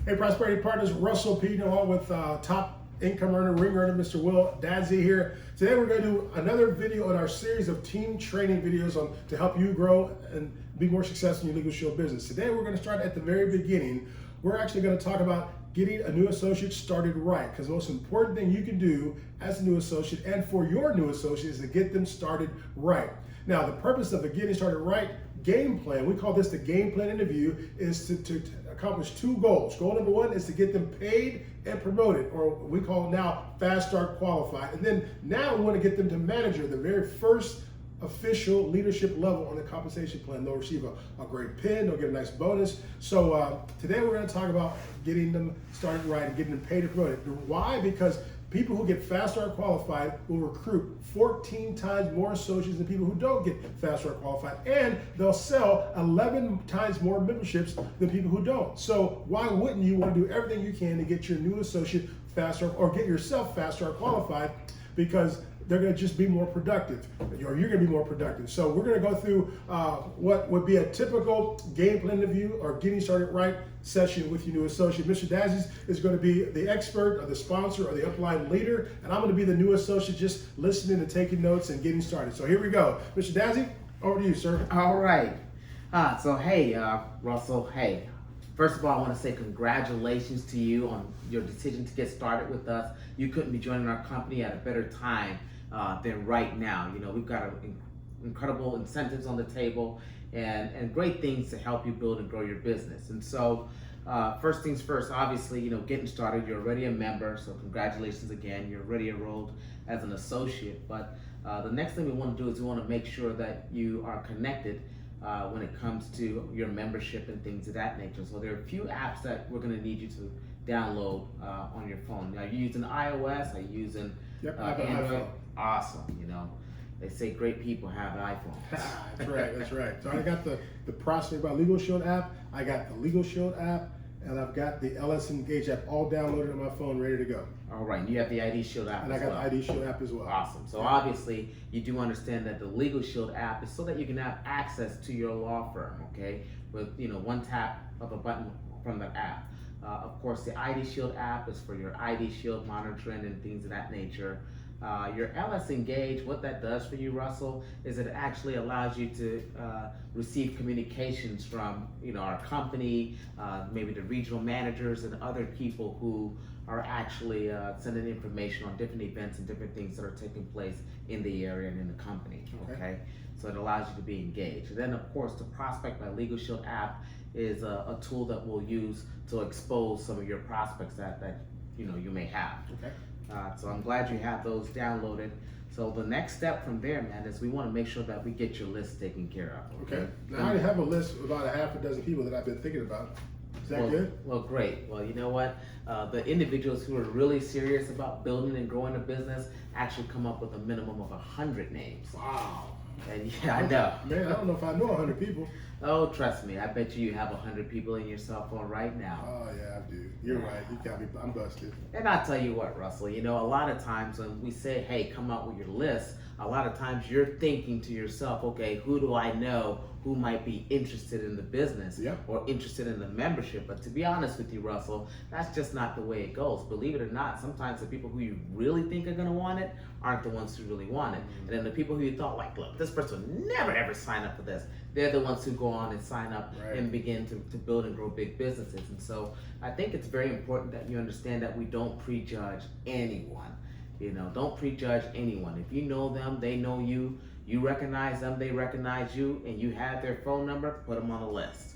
Hey, Prosperity Partners, Russell Peden, along with top income earner, ring earner, Mr. Will DADZIE here. Today we're going to do another video in our series of team training videos to help you grow and be more successful in your legal shield business. Today we're going to start at the very beginning. We're actually going to talk about getting a new associate started right, because the most important thing you can do as a new associate and for your new associate is to get them started right. Now, the purpose of the getting started right game plan, we call this the game plan interview, is to accomplish two goals. Goal number one is to get them paid and promoted, or we call it now fast start qualified. And then now we want to get them to manager, the very first official leadership level on the compensation plan. They'll receive a great pin, they'll get a nice bonus. So today we're going to talk about getting them started right and getting them paid and promoted. Why? Because people who get fast start qualified will recruit 14 times more associates than people who don't get fast start qualified, and they'll sell 11 times more memberships than people who don't. So why wouldn't you want to do everything you can to get your new associate fast start, or get yourself fast start qualified, because they're going to just be more productive, or you're going to be more productive. So we're going to go through what would be a typical game plan interview or getting started right session with your new associate. Mr. DADZIE is going to be the expert or the sponsor or the upline leader, and I'm going to be the new associate just listening and taking notes and getting started. So here we go. Mr. DADZIE, over to you, sir. All right. So hey, Russell, hey. First of all, I want to say congratulations to you on your decision to get started with us. You couldn't be joining our company at a better time than right now. You know, we've got incredible incentives on the table and great things to help you build and grow your business. And so first things first, obviously, you know, getting started, you're already a member, so congratulations again. You're already enrolled as an associate. But the next thing we want to do is we want to make sure that you are connected when it comes to your membership and things of that nature. So there are a few apps that we're going to need you to download on your phone. Are you using iOS? Are you using Android? Awesome. You know, they say great people have an iPhone. That's right, that's right. So I got the Prosperity by Legal Shield app, I got the Legal Shield app, and I've got the LS Engage app all downloaded on my phone, ready to go. All right, and you have the ID Shield app and as well. And I got the ID Shield app as well. Awesome. So obviously, you do understand that the Legal Shield app is so that you can have access to your law firm, okay? With, you know, one tap of a button from the app. Of course, the ID Shield app is for your ID Shield monitoring and things of that nature. Your LS Engage, what that does for you, Russell, is it actually allows you to receive communications from, you know, our company, maybe the regional managers and other people who are actually sending information on different events and different things that are taking place in the area and in the company. Okay? So it allows you to be engaged. And then, of course, the Prospect by Legal Shield app is a tool that we'll use to expose some of your prospects that you know you may have. Okay. So I'm glad you have those downloaded. So the next step from there, man, is we want to make sure that we get your list taken care of. Okay. Now I already have a list of about a half a dozen people that I've been thinking about. Is that good? Well, great. Well, you know what? The individuals who are really serious about building and growing a business actually come up with a minimum of 100 names. Wow. And yeah, I know. Man, I don't know if I know 100 people. Oh, trust me. I bet you have 100 people in your cell phone right now. Oh, yeah, I do. You're right. You got me. I'm busted. And I'll tell you what, Russell, you know, a lot of times when we say, hey, come up with your list, a lot of times you're thinking to yourself, okay, who do I know who might be interested in the business or interested in the membership? But to be honest with you, Russell, that's just not the way it goes. Believe it or not, sometimes the people who you really think are going to want it aren't the ones who really want it. And then the people who you thought, like, look, this person would never ever sign up for this, they're the ones who go on and sign up and begin to build and grow big businesses. And so I think it's very important that you understand that we don't prejudge anyone. You know, don't prejudge anyone. If you know them, they know you. You recognize them, they recognize you, and you have their phone number, put them on the list.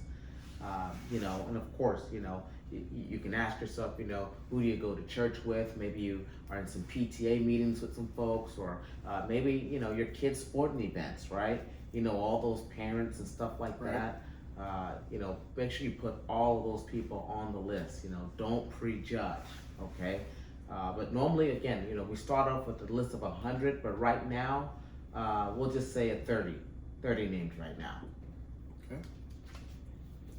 You know, and of course, you know, you can ask yourself, you know, who do you go to church with? Maybe you are in some PTA meetings with some folks, or maybe, you know, your kids' sporting events, right? You know, all those parents and stuff like that. You know, make sure you put all of those people on the list. You know, don't prejudge, okay? But normally, again, you know, we start off with a list of 100, but right now, we'll just say 30 names right now. Okay.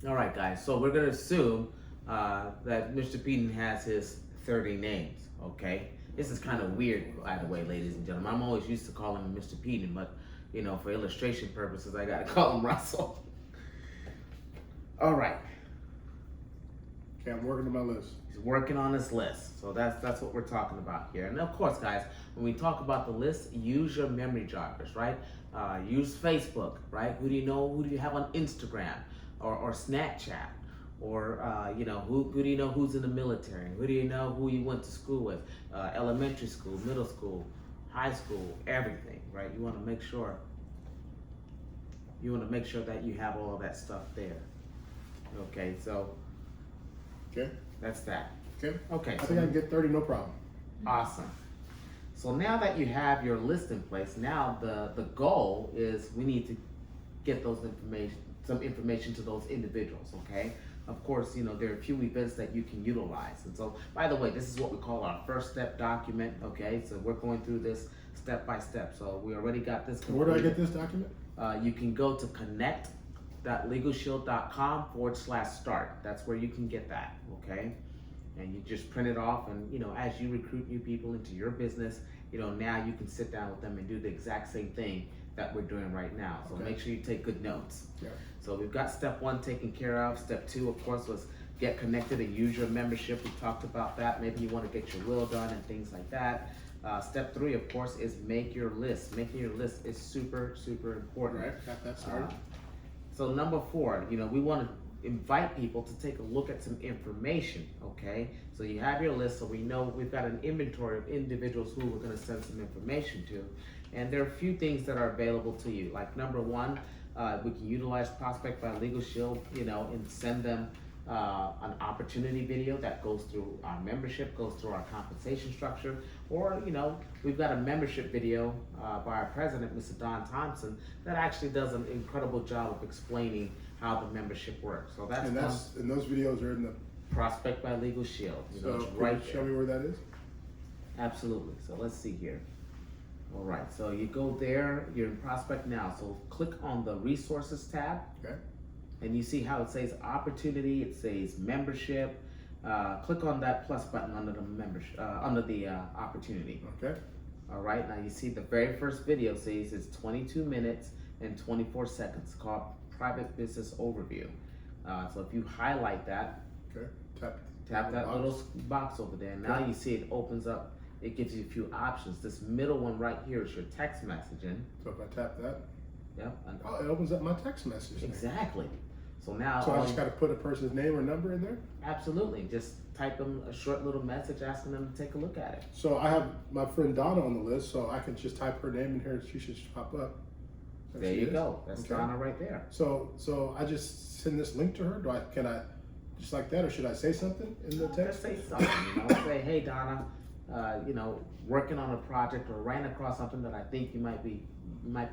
All right, guys, so we're gonna assume that Mr. Peden has his 30 names, okay? This is kind of weird, by the way, ladies and gentlemen. I'm always used to calling him Mr. Peden, but, you know, for illustration purposes, I gotta call him Russell. All right. Okay, I'm working on my list. He's working on his list. So that's what we're talking about here. And of course, guys, when we talk about the list, use your memory joggers, right? Use Facebook, right? Who do you know? Who do you have on Instagram or Snapchat? Or who do you know who's in the military? Who do you know who you went to school with? Elementary school, middle school, high school, everything, right? You want to make sure that you have all of that stuff there. Okay, so that's that. Okay. I think I can get 30, no problem. Awesome. So now that you have your list in place, now the goal is we need to get some information to those individuals, okay? Of course, there are a few events that you can utilize. And so, by the way, this is what we call our first step document, okay? So we're going through this step by step. So we already got this completed. Where do I get this document? You can go to connect.legalshield.com/start. That's where you can get that, okay? And you just print it off, and as you recruit new people into your business, now you can sit down with them and do the exact same thing that we're doing right now. So make sure you take good notes. Yeah. So we've got step 1 taken care of. Step 2, of course, was get connected and use your membership. We talked about that. Maybe you want to get your will done and things like that. Step 3, of course, is make your list. Making your list is super, super important. Right, got that started. So number 4, we want to invite people to take a look at some information, okay? So you have your list, so we know we've got an inventory of individuals who we're going to send some information to. And there are a few things that are available to you. Like number 1, we can utilize Prospect by Legal Shield, and send them an opportunity video that goes through our membership, goes through our compensation structure, or we've got a membership video by our president, Mr. Don Thompson, that actually does an incredible job of explaining how the membership works. So and those videos are in the Prospect by Legal Shield. So it's right show me where that is. Absolutely. So let's see here. All right, so you go there, you're in Prospect now. So click on the Resources tab. Okay. And you see how it says Opportunity, it says Membership. Click on that plus button under the membership, under the Opportunity. Okay. All right, now you see the very first video says it's 22 minutes and 24 seconds, called Private Business Overview. So if you highlight that, tap that little box over there. Now you see it opens up. It gives you a few options. This middle one right here is your text messaging. So if I tap that, it opens up my text message. Exactly. So now, I just got to put a person's name or number in there? Absolutely. Just type them a short little message asking them to take a look at it. So I have my friend Donna on the list, so I can just type her name in here and she should pop up. There you go. That's Donna right there. So I just send this link to her? Can I just like that, or should I say something in the text? Say something. Say, hey Donna, working on a project or ran across something that I think you might be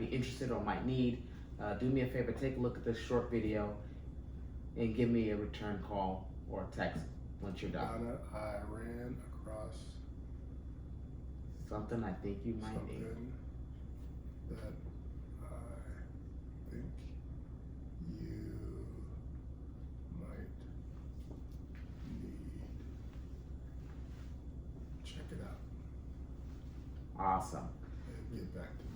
interested or might need. Do me a favor, take a look at this short video and give me a return call or text once you're done. Donna, I ran across something I think you might need. That I think you might need. Check it out. Awesome. And get back to me.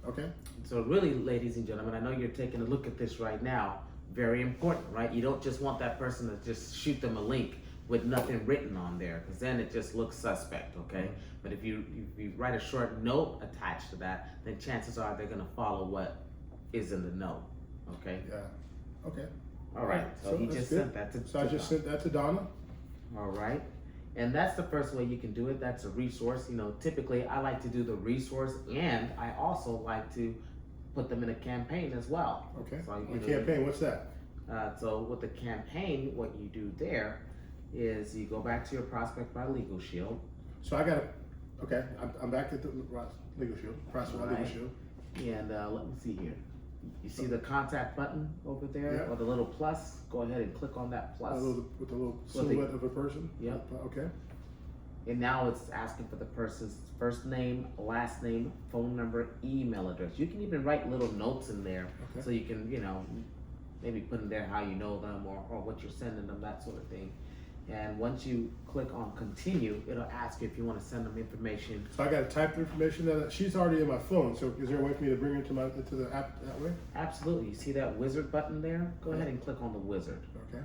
Okay. So really, ladies and gentlemen, I know you're taking a look at this right now. Very important, right? You don't just want that person to just shoot them a link with nothing written on there, because then it just looks suspect, okay? But if you write a short note attached to that, then chances are they're gonna follow what is in the note, okay? Yeah. Okay. All right. So he just sent that to. So I just sent that to Donna. All right. And that's the first way you can do it. That's a resource. Typically I like to do the resource, and I also like to put them in a campaign as well. Okay. So, a campaign, what's that? So with the campaign, what you do there is you go back to your Prospect by Legal Shield. So I got to, okay, I'm back at the Legal Shield, Prospect by Legal Shield. And let me see here. You see the contact button over there, or the little plus? Go ahead and click on that plus. With the little silhouette of a person? Yep. Okay. And now it's asking for the person's first name, last name, phone number, email address. You can even write little notes in there, so you can, maybe put in there how you know them or what you're sending them, that sort of thing. And once you click on continue, it'll ask you if you want to send them information. So I got to type the information that she's already in my phone. So is there a way for me to bring her into the app that way? Absolutely. You see that wizard button there? Go ahead and click on the wizard. Okay.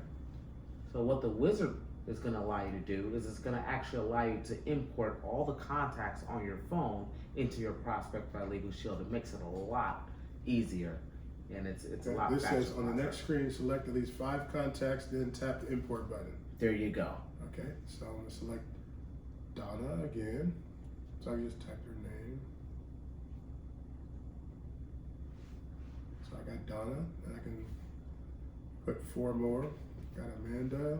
So what the wizard is going to allow you to do is it's going to actually allow you to import all the contacts on your phone into your Prospect by Legal Shield. It makes it a lot easier, and it's a lot This faster. says on the next screen, select at least 5 contacts, then tap the import button. There you go. Okay, so I'm gonna select Donna again. So I can just type her name. So I got Donna, and I can put 4 more. Got Amanda,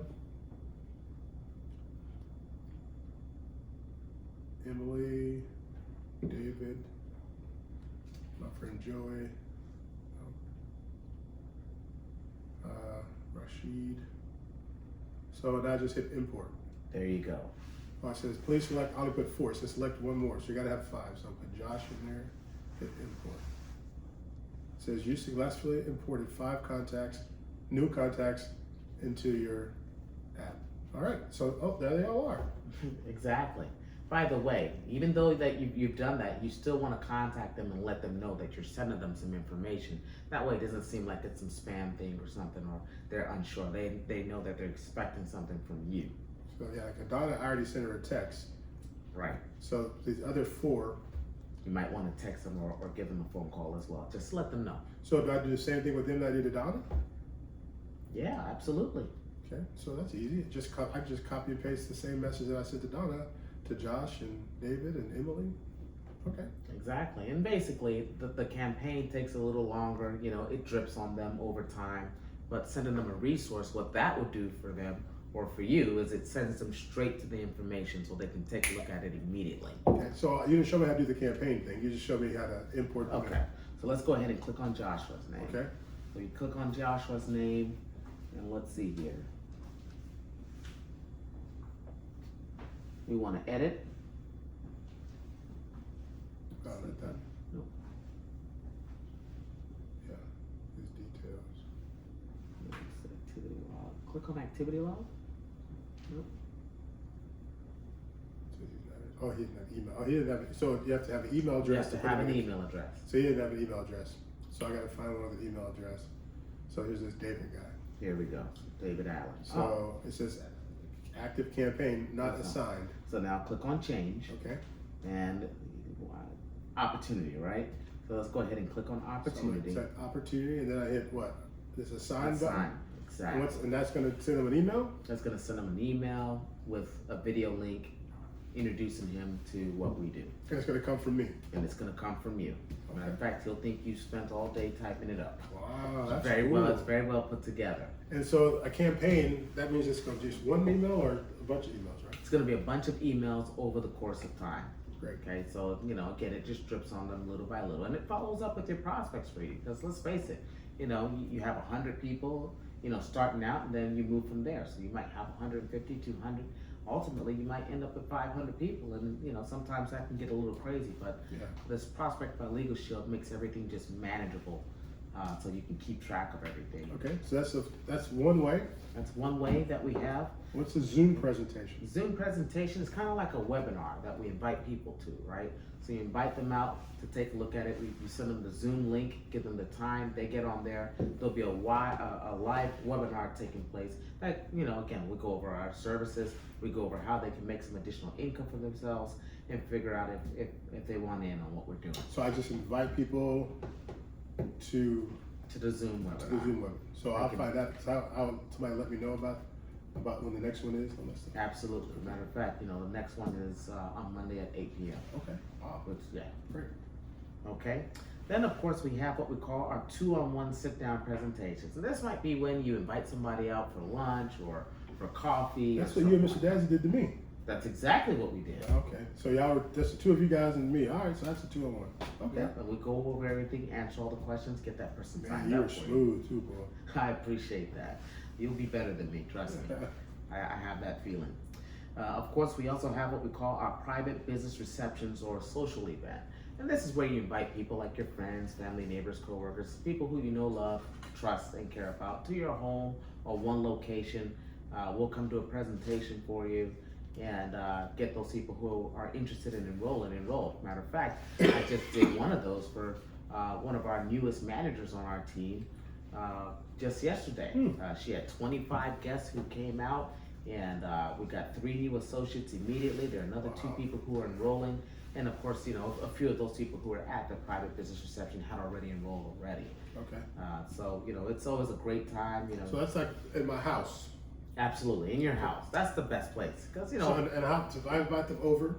Emily, David, my friend Joey, Rashid. So now I just hit import. There you go. Oh, it says please select, I only put 4, so select 1 more. So you gotta have 5. So I'll put Josh in there, hit import. It says you successfully imported 5 contacts, new contacts into your app. All right, so oh, there they all are. Exactly. By the way, even though that you've done that, you still want to contact them and let them know that you're sending them some information. That way it doesn't seem like it's some spam thing or something, or they're unsure. They know that they're expecting something from you. So yeah, like Donna, I already sent her a text. Right. So these other 4. You might want to text them or give them a phone call as well. Just let them know. So do I do the same thing with them that I did to Donna? Yeah, absolutely. Okay, so that's easy. I just copy and paste the same message that I sent to Donna to Josh and David and Emily. Okay. Exactly. And basically, the campaign takes a little longer. You know, it drips on them over time. But sending them a resource, what that would do for them or for you is it sends them straight to the information so they can take a look at it immediately. Okay, so you didn't show me how to do the campaign thing. You just showed me how to import the Okay, so let's go ahead and click on Joshua's name. Okay. So you click on Joshua's name, and let's see here. We want to edit. Oh, like that? Nope. Yeah, these details. Activity log. Click on activity log. Nope. Oh, he didn't have email. Oh, he didn't have it. So you have to have an email You address have to put have it an in. email address. So he didn't have an email address. So I got to find one with an email address. So here's this David guy. Here we go, David Allen. So it says active campaign, not assigned. So now click on change. Okay. And opportunity, right? So let's go ahead and click on opportunity. So it's opportunity, and then I hit what? This assign button. Assign, exactly. And that's going to send them an email? That's going to send them an email with a video link introducing him to what we do. And it's going to come from me. And it's going to come from you. Okay. Matter of fact, he'll think you spent all day typing it up. Wow, that's very cool. well. It's very well put together. And so a campaign, that means it's going to be just one email or a bunch of emails, right? It's going to be a bunch of emails over the course of time. Great. Okay, so again, it just drips on them little by little, and it follows up with your prospects for you. Because let's face it, you have 100 people, starting out, and then you move from there. So you might have 150, 200. Ultimately, you might end up with 500 people, and sometimes that can get a little crazy. But Yeah. this Prospect by Legal Shield makes everything just manageable, so you can keep track of everything. Okay, so that's one way. That's one way that we have. What's the Zoom presentation? Zoom presentation is kind of like a webinar that we invite people to, right? So you invite them out to take a look at it. You send them the Zoom link, give them the time, they get on there. There'll be a live webinar taking place. That, again, we go over our services, we go over how they can make some additional income for themselves and figure out if they want in on what we're doing. So I just invite people to the Zoom webinar. the Zoom webinar. So I'll find out. So somebody let me know about when the next one is. Absolutely. Matter of fact, the next one is on Monday at 8 p.m. Okay. Wow. Which, yeah. Great. Okay. Then of course we have what we call our 2-on-1 sit-down presentations. And this might be when you invite somebody out for lunch or for coffee. That's what you and Mr. DADZIE did to me. That's exactly what we did. Okay. So that's the 2 of you guys and me. All right. So that's a 2-on-1. Okay. Yep, and we go over everything, answer all the questions, get that person Man, signed you up were for you. smooth too, boy. I appreciate that. You'll be better than me, trust me. I have that feeling. Of course, we also have what we call our private business receptions or social event. And this is where you invite people like your friends, family, neighbors, coworkers, people who you know, love, trust, and care about to your home or one location. We'll come to a presentation for you and get those people who are interested in enroll. Matter of fact, I just did one of those for one of our newest managers on our team. just yesterday. She had 25 guests who came out, and we got 3 new associates immediately. There are another 2 people who are enrolling, and of course, you know, a few of those people who were at the private business reception had already enrolled already. Okay. So you know, it's always a great time. You know. So that's like in my house. Absolutely, in your house. That's the best place, because you know. So, and how, if I invite them over,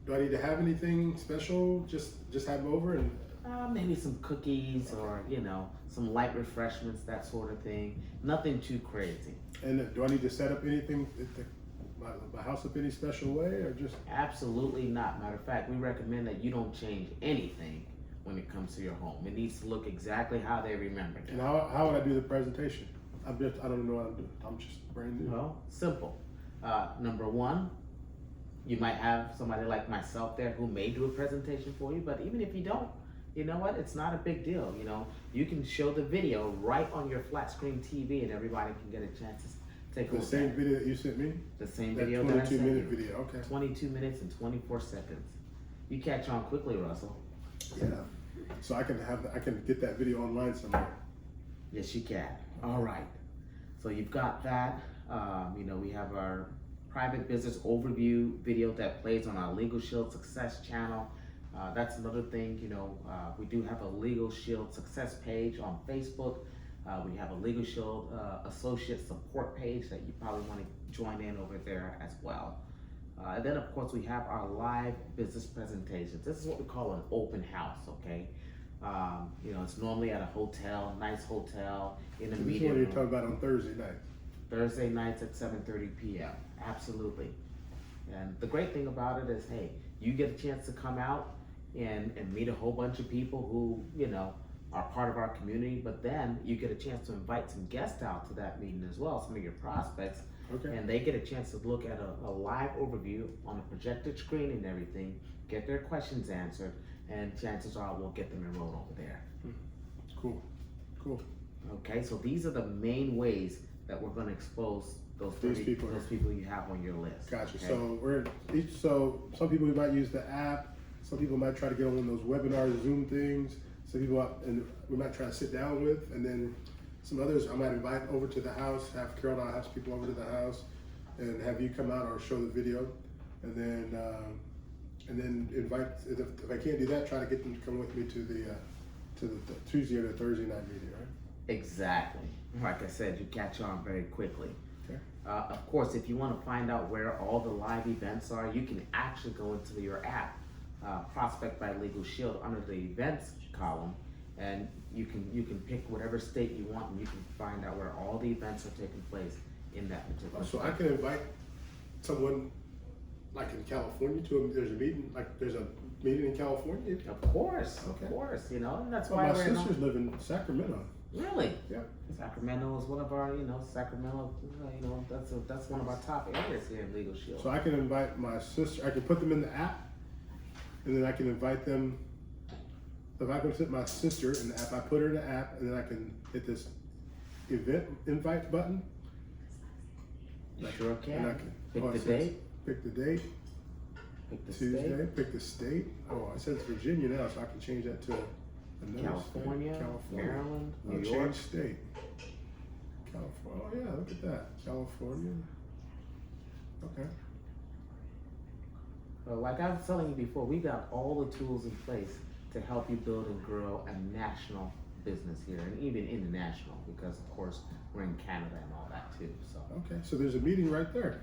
do I need to have anything special? Just have them over and. Maybe some cookies, or you know, some light refreshments, that sort of thing. Nothing too crazy. And do I need to set up anything at my house up any special way, or just? Absolutely not. Matter of fact, we recommend that you don't change anything when it comes to your home. It needs to look exactly how they remembered it. And how would I do the presentation? I don't know what I'm doing. I'm just brand new. Well, simple. Number 1, you might have somebody like myself there who may do a presentation for you, but even if you don't, you know what? It's not a big deal. You know, you can show the video right on your flat screen TV, and everybody can get a chance to take a look. The same video that you sent me? The same that video that I sent 22-minute you. video, okay. 22 minutes and 24 seconds. You catch on quickly, Russell. Yeah. So I can get that video online somewhere. Yes, you can. All right. So you've got that. You know, we have our private business overview video that plays on our Legal Shield Success channel. That's another thing, you know, we do have a Legal Shield Success page on Facebook. We have a Legal Shield Associate Support page that you probably want to join in over there as well. And then, of course, we have our live business presentations. This is what we call an open house, okay? You know, it's normally at a hotel, nice hotel, in a meeting room. This is what you're talking about on Thursday night. Thursday nights at 7:30 p.m. Absolutely. And the great thing about it is, hey, you get a chance to come out and meet a whole bunch of people who, you know, are part of our community, but then you get a chance to invite some guests out to that meeting as well, some of your prospects. Okay. And they get a chance to look at a live overview on a projected screen and everything, get their questions answered, and chances are we'll get them enrolled over there. Cool. Okay, so these are the main ways that we're going to expose those people you have on your list. Gotcha. Okay? So some people might use the app. Some people might try to get on one of those webinars, Zoom things. Some people we might try to sit down with, and then some others I might invite over to the house. Have Carol and I have some people over to the house, and have you come out or show the video, and then invite. If I can't do that, try to get them to come with me to the Tuesday or the Thursday night meeting, right? Exactly. Like I said, you catch on very quickly. Okay. Of course, if you want to find out where all the live events are, you can actually go into your app, Prospect by Legal Shield, under the events column, and you can pick whatever state you want, and you can find out where all the events are taking place in that particular So state. I can invite someone like in California there's a meeting in California. Of course, Okay. of course, you know, and that's Well, why my we're in sisters live in Sacramento. Really? Yeah. Sacramento is one of our, Sacramento, that's one of our top areas here in Legal Shield. So I can invite my sister. I can put them in the app, and then I can invite them. If I can put my sister in the app, I put her in the app, and then I can hit this event invite button. You sure can. And I can Pick the it says date. Pick the date. Pick the Tuesday. state. Pick the state. Oh, it says Virginia now, so I can change that to another California, state. California, Maryland, New I'll York. change state. California. Oh yeah, look at that. California. Okay. Well, like I was telling you before, we got all the tools in place to help you build and grow a national business here, and even international, because of course we're in Canada and all that too. So Okay. So there's a meeting right there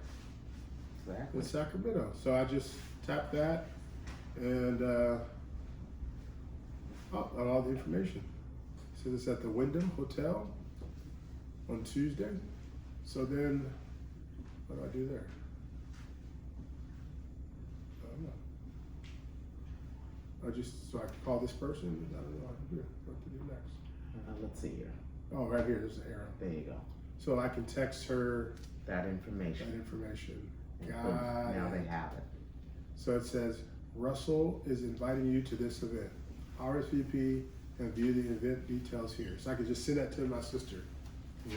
exactly. in Sacramento. So I just tap that, and on all the information. So it's at the Wyndham Hotel on Tuesday. So then, what do I do there? I don't know. So I can call this person. I don't know what to do next. Let's see here. Oh, right here. There's an arrow. There you go. So I can text her That that information. information. And Got boom, now it. they have it. So it says, Russell is inviting you to this event. RSVP and view the event details here. So I can just send that to my sister.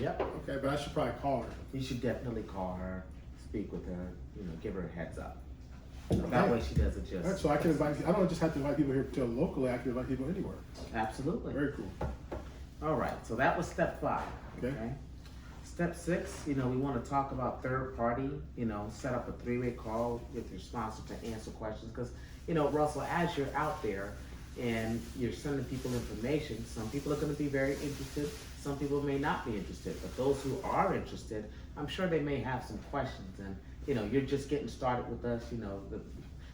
Yep. Okay, but I should probably call her. You should definitely call her, speak with her, give her a heads up. That way she doesn't just. All right, so I can invite, I don't just have to invite people here to locally, I can invite people anywhere. Absolutely. Very cool. All right, so that was step 5. Okay. Step 6, we want to talk about third party, set up a 3-way call with your sponsor to answer questions. Because, Russell, as you're out there and you're sending people information, some people are going to be very interested, some people may not be interested. But those who are interested, I'm sure they may have some questions. And, you're just getting started with us,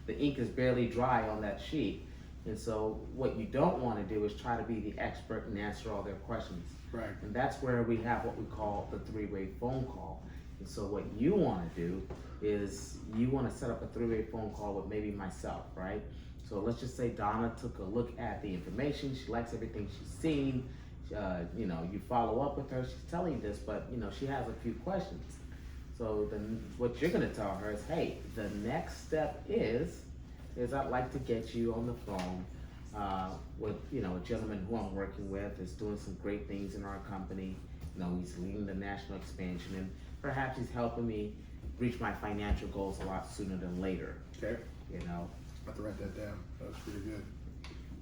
the ink is barely dry on that sheet. And so what you don't want to do is try to be the expert and answer all their questions. Right. And that's where we have what we call the 3-way phone call. And so what you want to do is you want to set up a 3-way phone call with maybe myself, right? So let's just say Donna took a look at the information. She likes everything she's seen. You follow up with her. She's telling you this, but she has a few questions. So then what you're going to tell her is, hey, the next step is I'd like to get you on the phone with a gentleman who I'm working with is doing some great things in our company. He's leading the national expansion, and perhaps he's helping me reach my financial goals a lot sooner than later. Okay. I'll have to write that down. That was pretty good.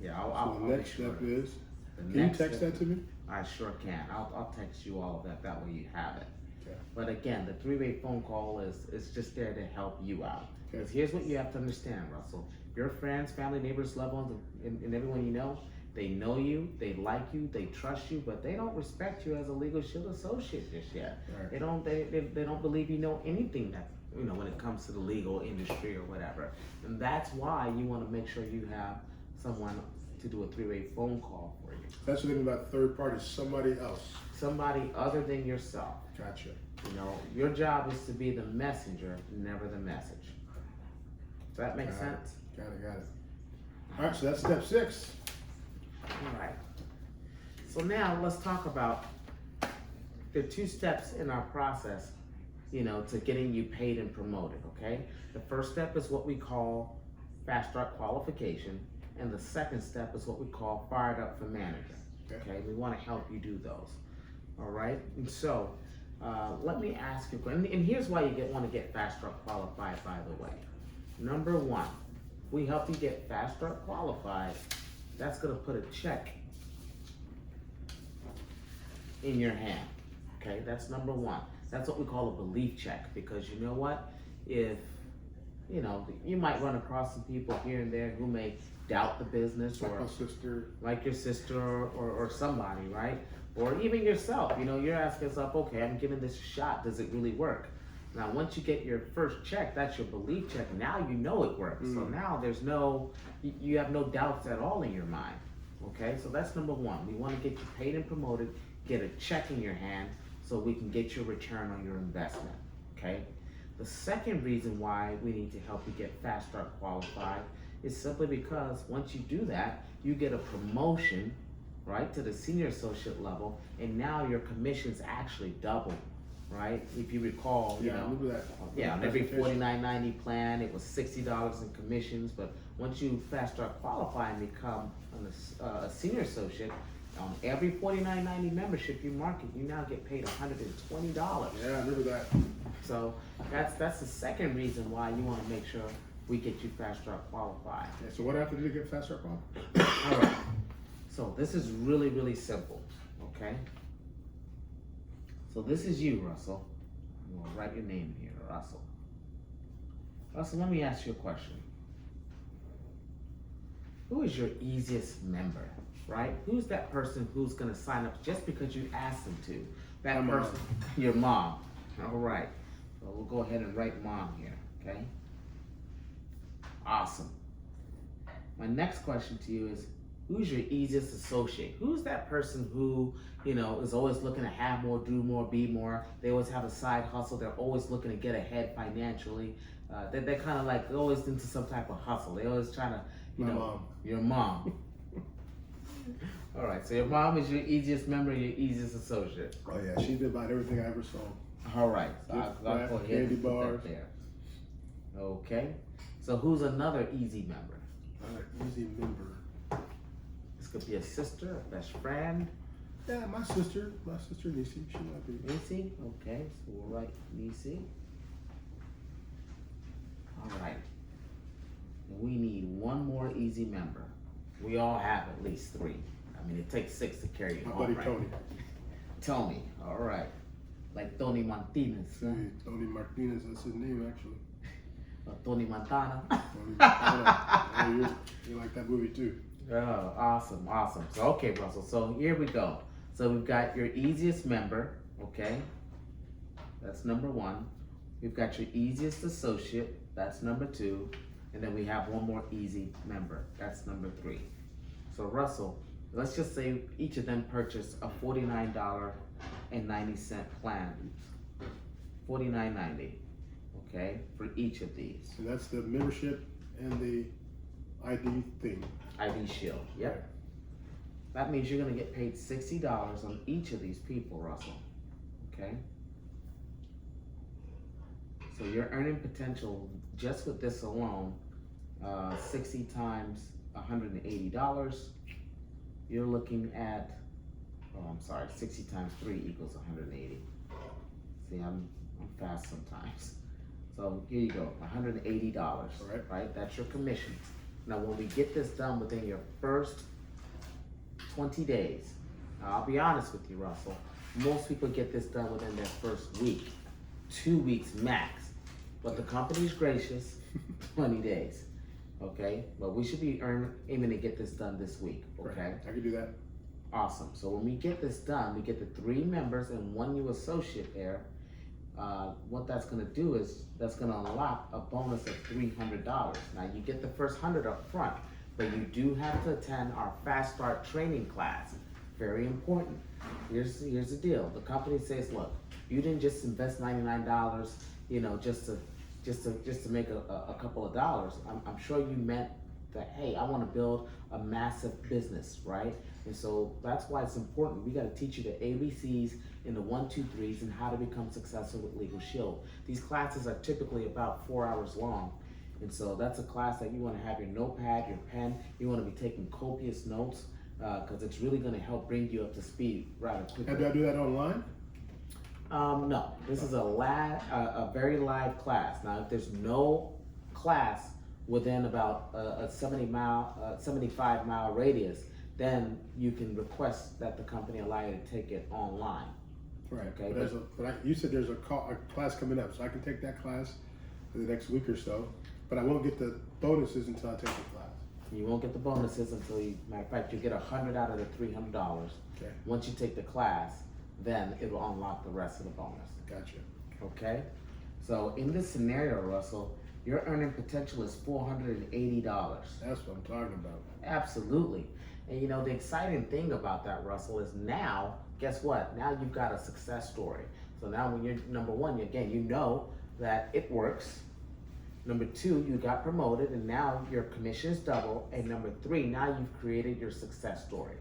Yeah, So the next step is. Can you text that to me? I sure can. I'll text you all of that. That way you have it. Okay. But again, the 3-way phone call is just there to help you out. Because here's what you have to understand, Russell. Your friends, family, neighbors, loved ones, and everyone they know you, they like you, they trust you, but they don't respect you as a Legal Shield associate just yet. Right. They don't believe you know anything that when it comes to the legal industry or whatever. And that's why you want to make sure you have someone to do a 3-way phone call for you. That's the thing about third party, somebody else. Somebody other than yourself. Gotcha. Your job is to be the messenger, never the message. Does that make sense? Got it. All right, so that's step 6. All right. So now let's talk about the 2 steps in our process, to getting you paid and promoted, okay? The first step is what we call fast start qualification, and the second step is what we call fired up for manager, okay? We want to help you do those, all right? And so let me ask you, and here's why you want to get fast start qualified, by the way. Number 1, we help you get fast start qualified. That's going to put a check in your hand. Okay, that's number 1. That's what we call a belief check, because you know what? If you might run across some people here and there who may doubt the business, like your sister or somebody, right? Or even yourself. You're asking yourself, okay, I'm giving this a shot. Does it really work? Now, once you get your first check, that's your belief check. Now you know it works. So now you have no doubts at all in your mind. Okay, so that's number 1. We want to get you paid and promoted, get a check in your hand so we can get your return on your investment. Okay, the second reason why we need to help you get fast start qualified is simply because once you do that, you get a promotion, right, to the senior associate level, and now your commissions actually double. Right? If you recall, on every $49.90 plan, it was $60 in commissions. But once you fast start qualify and become a senior associate, on every $49.90 membership you market, you now get paid $120. Yeah, I remember that. So that's the second reason why you want to make sure we get you fast start qualified. Yeah, so what do I have to do to get fast start qualified? All right. So this is really, really simple. Okay. So this is you, Russell. I'm gonna write your name here, Russell. Russell, let me ask you a question. Who is your easiest member, right? Who's that person who's gonna sign up just because you asked them to? That person, your mom. All right. So we'll go ahead and write mom here, okay? Awesome. My next question to you is, who's your easiest associate? Who's that person who, is always looking to have more, do more, be more? They always have a side hustle. They're always looking to get ahead financially. They're kind of like always into some type of hustle. They always trying to, mom. Your mom. All right, so your mom is your easiest member, your easiest associate. Oh yeah, she did about everything I ever sold. All right, so I'll go ahead and put that there. Okay, so who's another easy member? Easy member. This could be a sister, a best friend. Yeah, my sister, Nisi, she might be. Nisi, okay, so we'll write Nisi. All right, we need one more easy member. We all have at least 3. I mean, it takes 6 to carry you My home, buddy right? Tony. Tony, all right. Like Tony Martinez. Huh? Hey, Tony Martinez, that's his name actually. Tony Montana. Tony Montana. Yeah, you like that movie too. Oh, awesome, awesome. So, okay, Russell, so here we go. So we've got your easiest member, okay? That's number 1. We've got your easiest associate, that's number 2. And then we have one more easy member, that's number 3. So Russell, let's just say each of them purchased a $49.90 plan. $49.90, okay, for each of these. So that's the membership and the ID thing. ID Shield, yep. Right. That means you're gonna get paid $60 on each of these people, Russell, okay? So your earning potential just with this alone, 60 times $180, you're looking at, 60 times 3 equals 180. See, I'm fast sometimes. So here you go, $180, right? That's your commission. Now when we get this done within your first 20 days, now I'll be honest with you, Russell, most people get this done within their first week, 2 weeks max. But the company's gracious, 20 days, okay? But we should be aiming to get this done this week, okay? Right. I can do that. Awesome. So when we get this done, we get the 3 members and 1 new associate there. What that's going to do is that's going to unlock a bonus of $300. Now you get the first 100 up front, but you do have to attend our Fast Start training class. Very important. Here's the deal. The company says, look, you didn't just invest $99, you know, just to make a couple of dollars. I'm sure you meant that, hey, I want to build a massive business, right? And so that's why it's important. We got to teach you the ABCs and the 1, 2, 3s and how to become successful with Legal Shield. These classes are typically about 4 hours long. And so that's a class that you want to have your notepad, your pen. You want to be taking copious notes because it's really going to help bring you up to speed rather quickly. And do I do that online? No, this is a very live class. Now, if there's no class within about a 75-mile radius, then you can request that the company allow you to take it online. Right. Okay. You said there's a class coming up, so I can take that class in the next week or so, but I won't get the bonuses until I take the class. You won't get the bonuses until matter of fact, you get 100 out of the $300. Okay. Once you take the class, then it will unlock the rest of the bonus. Gotcha. Okay? So in this scenario, Russell, your earning potential is $480. That's what I'm talking about. Absolutely. And you know, the exciting thing about that, Russell, is now, guess what? Now you've got a success story. So now when you're number 1, again, you know that it works. Number 2, you got promoted and now your commission is double. And number 3, now you've created your success story,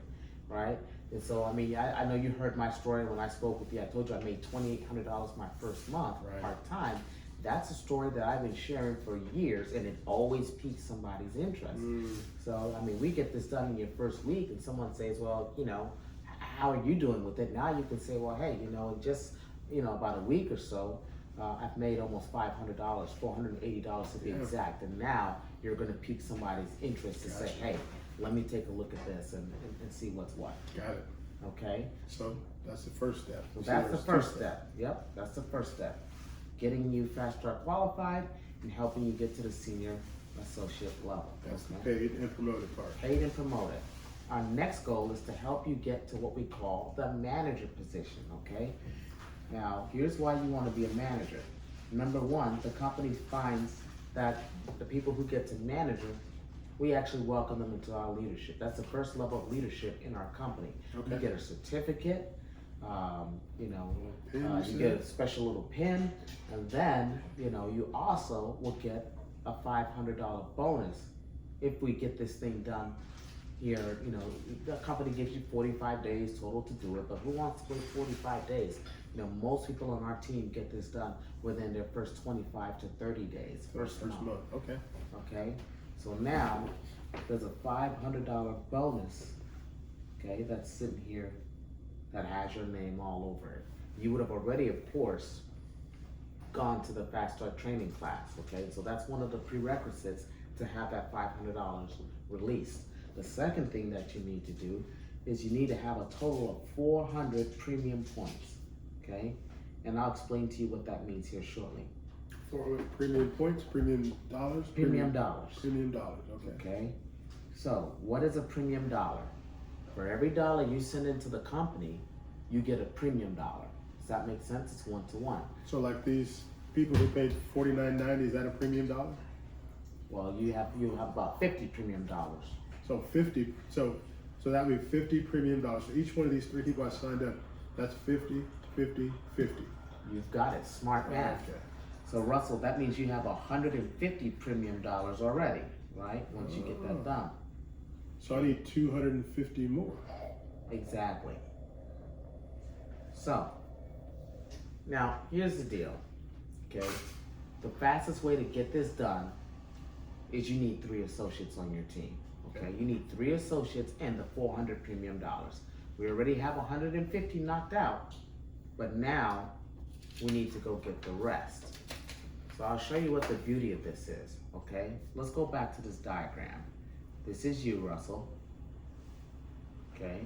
right? And so, I mean, I know you heard my story when I spoke with you. I told you I made $2,800 my first month, part-time. That's a story that I've been sharing for years, and it always piques somebody's interest. So, I mean, we get this done in your first week, and someone says, well, you know, how are you doing with it? Now you can say, well, hey, you know, just, you know, about a week or so, I've made almost $500, $480 to be exact. And now you're going to pique somebody's interest to say, hey, let me take a look at this and see what's what. Got it. Okay? So that's the first step. So that's the first step. Yep, that's the first step. Getting you Fast Start qualified and helping you get to the senior associate level. That's the paid and promoted part. Paid and promoted. Our next goal is to help you get to what we call the manager position, okay? Now, here's why you want to be a manager. Number 1, the company finds that the people who get to manager, we actually welcome them into our leadership. That's the first level of leadership in our company. Okay. You get a certificate, you know, you get a special little pin, and then, you know, you also will get a $500 bonus if we get this thing done here. You know, the company gives you 45 days total to do it, but who wants to wait 45 days? You know, most people on our team get this done within their first 25 to 30 days. First month. Okay. Okay. So now there's a $500 bonus, okay, that's sitting here that has your name all over it. You would have already, of course, gone to the Fast Start training class, okay? So that's one of the prerequisites to have that $500 released. The second thing that you need to do is you need to have a total of 400 premium points, okay? And I'll explain to you what that means here shortly. 400 premium points, premium dollars? Premium dollars. Premium dollars, okay. Okay, so what is a premium dollar? For every dollar you send into the company, you get a premium dollar. Does that make sense? It's 1 to 1. So like these people who paid $49.90, is that a premium dollar? Well, you have about 50 premium dollars. So 50, so that would be 50 premium dollars. So each one of these 3 people I signed up, that's 50, 50, 50. You've got it, smart math. Okay. So Russell, that means you have 150 premium dollars already, right? Once you get that done. So I need 250 more. Exactly. So, now here's the deal, okay? The fastest way to get this done is you need 3 associates on your team, okay? You need 3 associates and the 400 premium dollars. We already have 150 knocked out, but now we need to go get the rest. So I'll show you what the beauty of this is, okay? Let's go back to this diagram. This is you, Russell, okay?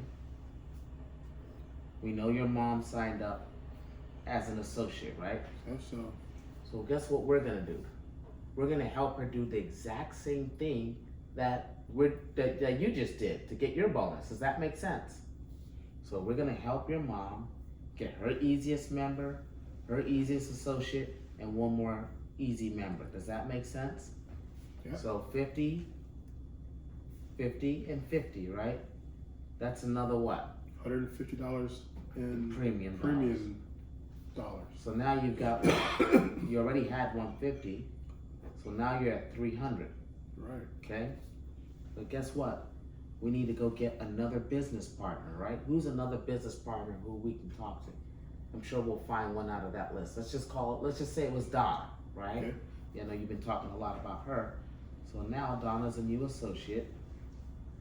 We know your mom signed up as an associate, right? So. So guess what we're gonna do? We're gonna help her do the exact same thing that you just did to get your bonus. Does that make sense? So we're gonna help your mom get her easiest member, her easiest associate, and 1 more easy member. Does that make sense? Yeah. So 50, 50, and 50, right? That's another what? $150 in Premium dollars. So now you've got, you already had 150, so now you're at 300. Right. Okay? But guess what? We need to go get another business partner, right? Who's another business partner who we can talk to? I'm sure we'll find one out of that list. Let's just say it was Donna, right? Okay. You know, you've been talking a lot about her. So now Donna's a new associate,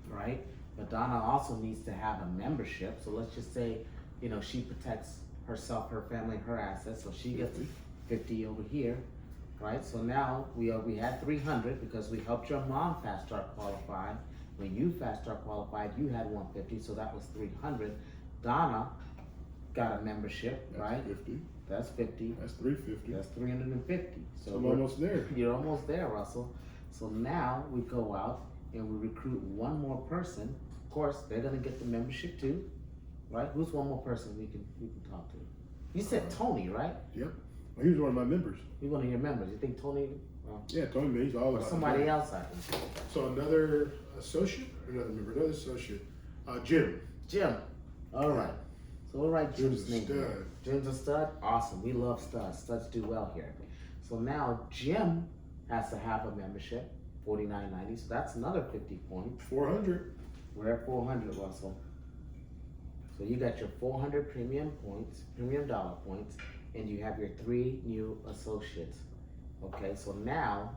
right? But Donna also needs to have a membership. So let's just say, you know, she protects herself, her family, her assets. So she gets 50 over here, right? So now we had 300 because we helped your mom fast start qualify. When you fast start qualified, you had 150, so that was 300. Donna got a membership, That's right? 50. That's 50. That's 350. That's 350. So I'm almost there. You're almost there, Russell. So now we go out and we recruit 1 more person. Of course, they're gonna get the membership too, right? Who's 1 more person we can talk to? You said Tony, right? Yep. Well, he was one of my members. He's one of your members. You think Tony? Yeah, Tony, he's all or about somebody else I can. So another associate, another member, another associate. Jim. Jim. All right. So we'll write Jim's Jim's a name. stud. Jim's a stud. Awesome. We love studs. Studs do well here. So now Jim has to have a membership, $49.90. So that's another 50 points. 400. We're at 400, Russell. So you got your 400 premium points, premium dollar points, and you have your 3 new associates. Okay, so now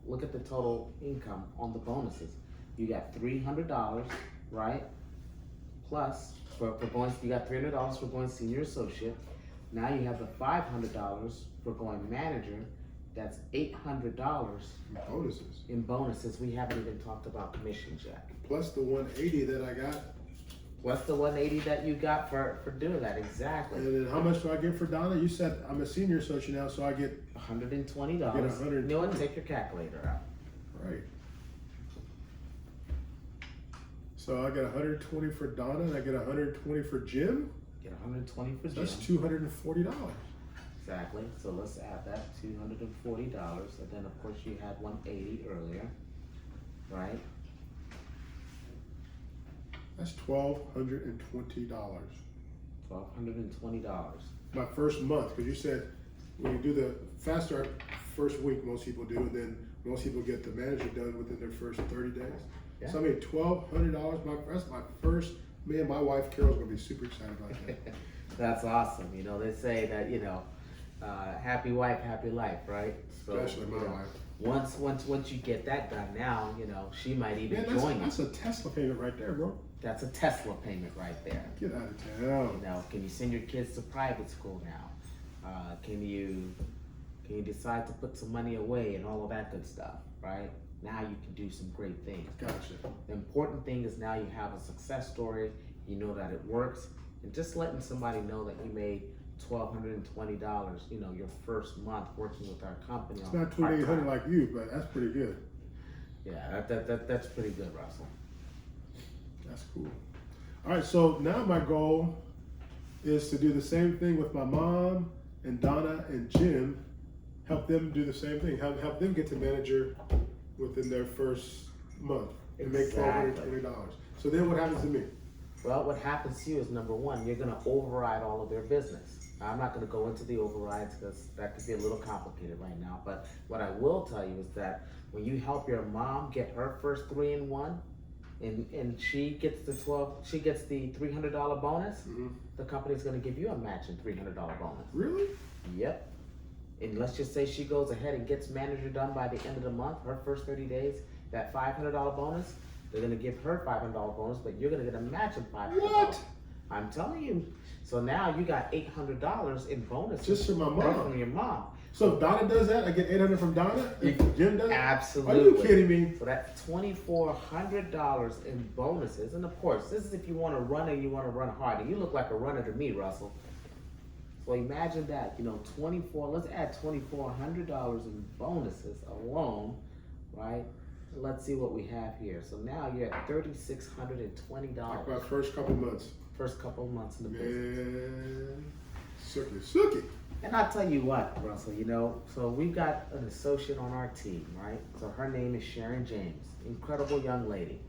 look at the total income on the bonuses. You got $300, right? Plus, for going, you got $300 for going senior associate. Now you have the $500 for going manager. That's $800 Bonuses. in bonuses. We haven't even talked about commissions yet. Plus the 180 that I got. What's the 180 that you got for doing that? Exactly. And then how much do I get for Donna? You said I'm a senior associate now, so I get $120. Get $120. You know what? Take your calculator out. right. So I get 120 for Donna, and I get 120 for Jim. Get 120 for Jim. That's $240. Exactly. So let's add that $240, and then of course you had 180 earlier, right? That's $1,220. $1,220. My first month, because you said when you do the fast start first week, most people do, and then most people get the manager done within their first 30 days. Yeah. So I made $1,200. That's my first. Me and my wife Carol's gonna be super excited about that. That's awesome. You know, they say that, you know, happy wife, happy life, right? So, Especially my you know, wife. Once you get that done, now you know she might even Man, join you. that's a Tesla payment right there, bro. That's a Tesla payment right there. Get out of town. You know, can you send your kids to private school now? Can you decide to put some money away and all of that good stuff, right? Now you can do some great things. Gotcha. The important thing is now you have a success story you know that it works, and just letting somebody know that you made $1,220, you know, your first month working with our company. It's not $2,800 like you, but that's pretty good. Yeah, that's pretty good, Russell. That's cool. All right, so now my goal is to do the same thing with my mom and Donna and Jim. Help them do the same thing. Help them get to manager within their first month and make $1,220. So then what happens to me? Well, what happens to you is, number one, you're going to override all of their business. Now, I'm not going to go into the overrides because that could be a little complicated right now. But what I will tell you is that when you help your mom get her first 3-in-1, and she gets the $300 bonus, the company's going to give you a matching $300 bonus. Really? Yep. And let's just say she goes ahead and gets manager done by the end of the month, her first 30 days, that $500 bonus, they're going to give her $500 bonus, but you're going to get a matching $500. What? I'm telling you. So now you got $800 in bonuses. Just from my mom. From your mom. So if Donna does that, I get $800 from Donna? If Jim does it? Absolutely. Are you kidding me? So that's $2,400 in bonuses. And of course, this is if you want to run and you want to run hard. And you look like a runner to me, Russell. So imagine that, you know, let's add $2,400 in bonuses alone, right? Let's see what we have here. So now you're at $3,620. Talk about first couple months. First couple of months in the business. Man, sucky. And I'll tell you what, Russell, you know, so we've got an associate on our team, right? So her name is Sharon James, incredible young lady,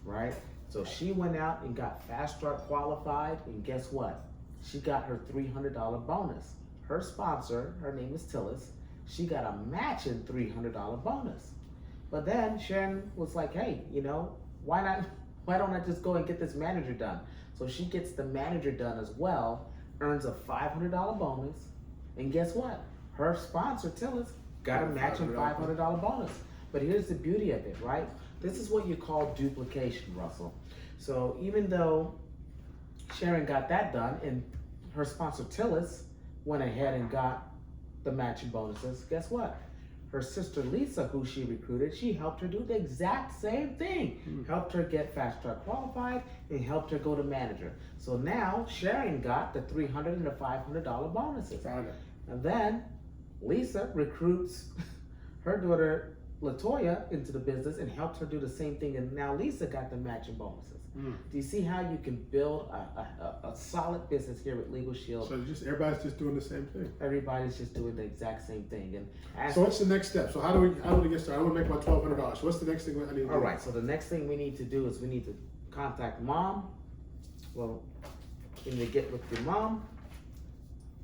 right? So she went out and got fast start qualified, and guess what? She got her $300 bonus. Her sponsor, her name is Tillis, she got a matching $300 bonus. But then Sharon was like, hey, you know, why don't I just go and get this manager done? So she gets the manager done as well, earns a $500 bonus, and guess what? Her sponsor, Tillis, got a matching $500 bonus. But here's the beauty of it, right? This is what you call duplication, Russell. So even though Sharon got that done, and her sponsor Tillis went ahead and got the matching bonuses, guess what? Her sister Lisa, who she recruited, she helped her do the exact same thing. Helped her get fast track qualified and helped her go to manager. So now Sharon got the $300 and the $500 bonuses. And then Lisa recruits her daughter Latoya into the business and helped her do the same thing. And now Lisa got the matching bonuses. Do you see how you can build a solid business here with Legal Shield? So everybody's just doing the same thing. Everybody's just doing the exact same thing. And so what's the next step? So how do we get started? I want to make my $1,200. So what's the next thing I need to do? All right. So the next thing we need to do is we need to contact mom. Well, you need to get with your mom,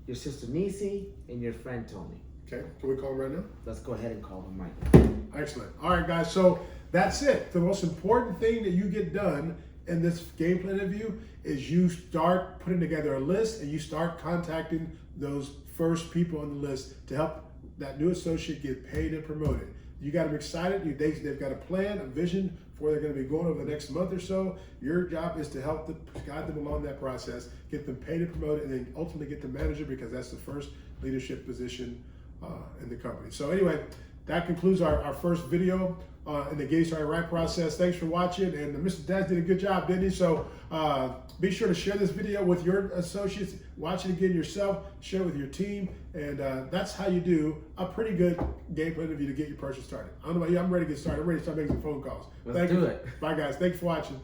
your sister Nisi, and your friend Tony. Okay. Can we call them right now? Let's go ahead and call them right now. Excellent. All right, guys. So that's it. The most important thing that you get done in this game plan review is you start putting together a list and you start contacting those first people on the list to help that new associate get paid and promoted. You got them excited. They've got a plan, a vision for where they're going to be going over the next month or so. Your job is to help guide them along that process, get them paid and promoted, and then ultimately get the manager, because that's the first leadership position in the company. So anyway, that concludes our first video in the Getting Started Right process. Thanks for watching, and Mr. Daz did a good job, didn't he? So be sure to share this video with your associates, watch it again yourself, share it with your team, and that's how you do a pretty good game plan review to get your person started. I don't know about you, I'm ready to get started. I'm ready to start making some phone calls. Let's do it. Bye guys, thanks for watching.